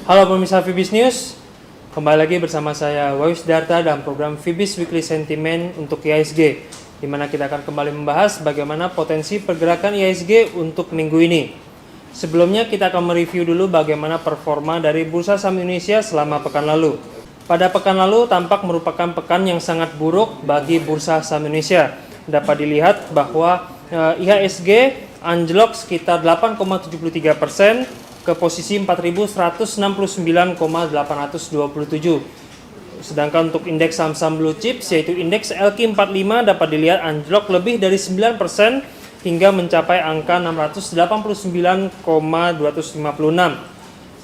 Halo pemirsa Fibis News, kembali lagi bersama saya Wahyu Sidarta dalam program Fibis Weekly Sentiment untuk IHSG, di mana kita akan kembali membahas bagaimana potensi pergerakan IHSG untuk minggu ini. Sebelumnya kita akan mereview dulu bagaimana performa dari Bursa Saham Indonesia selama pekan lalu. Pada pekan lalu tampak merupakan pekan yang sangat buruk bagi Bursa Saham Indonesia. Dapat dilihat bahwa IHSG anjlok sekitar 8,73% ke posisi 4.169,827. Sedangkan untuk indeks saham-saham blue chips yaitu indeks LQ45 dapat dilihat anjlok lebih dari 9% hingga mencapai angka 689,256.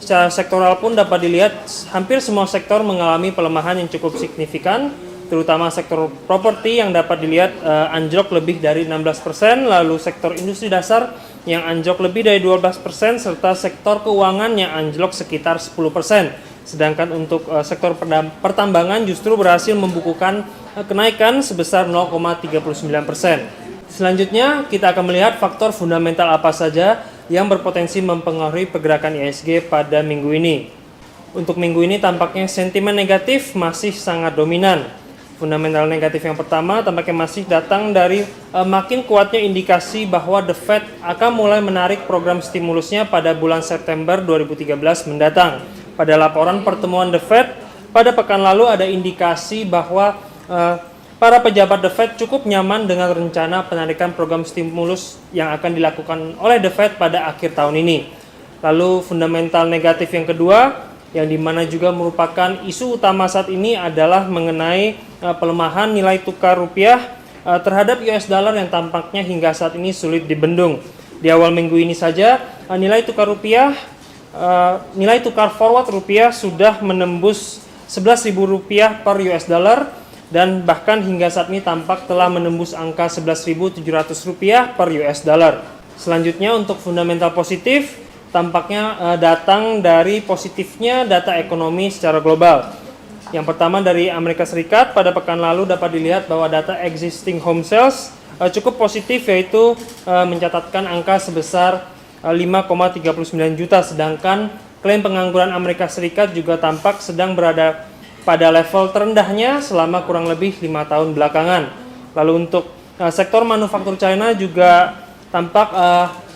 Secara sektoral pun dapat dilihat hampir semua sektor mengalami pelemahan yang cukup signifikan, terutama sektor properti yang dapat dilihat anjlok lebih dari 16%, lalu sektor industri dasar yang anjlok lebih dari 12%, serta sektor keuangan yang anjlok sekitar 10%. Sedangkan untuk sektor pertambangan justru berhasil membukukan kenaikan sebesar 0,39%. Selanjutnya kita akan melihat faktor fundamental apa saja yang berpotensi mempengaruhi pergerakan IHSG pada minggu ini. Untuk minggu ini tampaknya sentimen negatif masih sangat dominan. Fundamental negatif yang pertama tampaknya masih datang dari makin kuatnya indikasi bahwa The Fed akan mulai menarik program stimulusnya pada bulan September 2013 mendatang. Pada laporan pertemuan The Fed pada pekan lalu ada indikasi bahwa para pejabat The Fed cukup nyaman dengan rencana penarikan program stimulus yang akan dilakukan oleh The Fed pada akhir tahun ini. Lalu fundamental negatif yang kedua, yang dimana juga merupakan isu utama saat ini adalah mengenai pelemahan nilai tukar rupiah terhadap US dollar yang tampaknya hingga saat ini sulit dibendung. Di awal minggu ini saja nilai tukar forward rupiah sudah menembus Rp11.000 per US dollar dan bahkan hingga saat ini tampak telah menembus angka Rp11.700 per US dollar. Selanjutnya untuk fundamental positif tampaknya datang dari positifnya data ekonomi secara global. Yang pertama dari Amerika Serikat, pada pekan lalu dapat dilihat bahwa data existing home sales cukup positif, yaitu mencatatkan angka sebesar 5,39 juta, sedangkan klaim pengangguran Amerika Serikat juga tampak sedang berada pada level terendahnya selama kurang lebih 5 tahun belakangan. Lalu untuk sektor manufaktur China juga tampak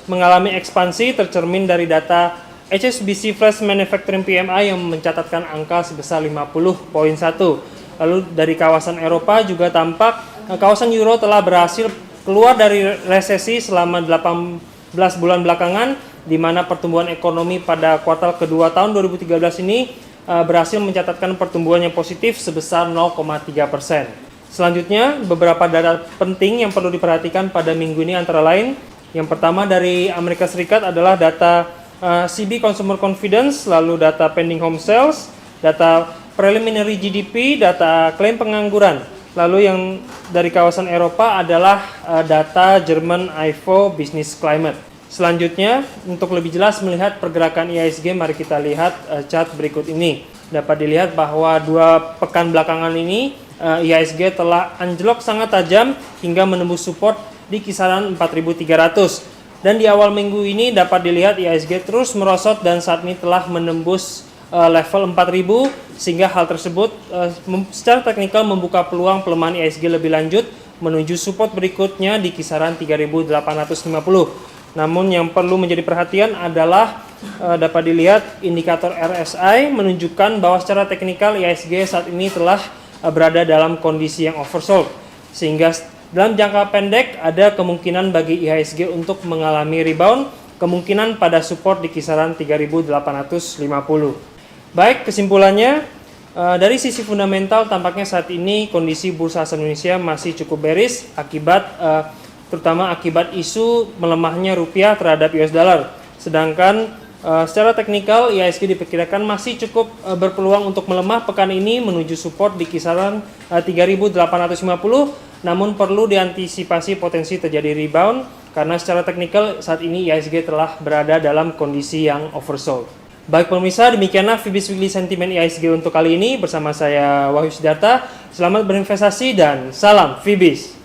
mengalami ekspansi tercermin dari data HSBC Flash Manufacturing PMI yang mencatatkan angka sebesar 50.1. Lalu dari kawasan Eropa juga tampak kawasan Euro telah berhasil keluar dari resesi selama 18 bulan belakangan, di mana pertumbuhan ekonomi pada kuartal kedua tahun 2013 ini berhasil mencatatkan pertumbuhan yang positif sebesar 0,3%. Selanjutnya, beberapa data penting yang perlu diperhatikan pada minggu ini antara lain, yang pertama dari Amerika Serikat adalah data CB Consumer Confidence, lalu data pending home sales, data preliminary GDP, data klaim pengangguran. Lalu yang dari kawasan Eropa adalah data German IFO Business Climate. Selanjutnya, untuk lebih jelas melihat pergerakan IHSG, mari kita lihat chart berikut ini. Dapat dilihat bahwa 2 pekan belakangan ini IHSG telah anjlok sangat tajam hingga menembus support di kisaran 4.300, dan di awal minggu ini dapat dilihat IHSG terus merosot dan saat ini telah menembus level 4.000, sehingga hal tersebut secara teknikal membuka peluang pelemahan IHSG lebih lanjut menuju support berikutnya di kisaran 3.850. Namun yang perlu menjadi perhatian adalah dapat dilihat indikator RSI menunjukkan bahwa secara teknikal IHSG saat ini telah berada dalam kondisi yang oversold, sehingga dalam jangka pendek ada kemungkinan bagi IHSG untuk mengalami rebound, kemungkinan pada support di kisaran 3.850. Baik, kesimpulannya dari sisi fundamental tampaknya saat ini kondisi Bursa Saham Indonesia masih cukup bearish terutama akibat isu melemahnya rupiah terhadap US dollar. Sedangkan secara teknikal IHSG diperkirakan masih cukup berpeluang untuk melemah pekan ini menuju support di kisaran 3.850. Namun perlu diantisipasi potensi terjadi rebound karena secara teknikal saat ini IHSG telah berada dalam kondisi yang oversold. Baik pemirsa, demikianlah Fibis Weekly Sentiment IHSG untuk kali ini bersama saya Wahyu Sidarta. Selamat berinvestasi dan salam Fibis.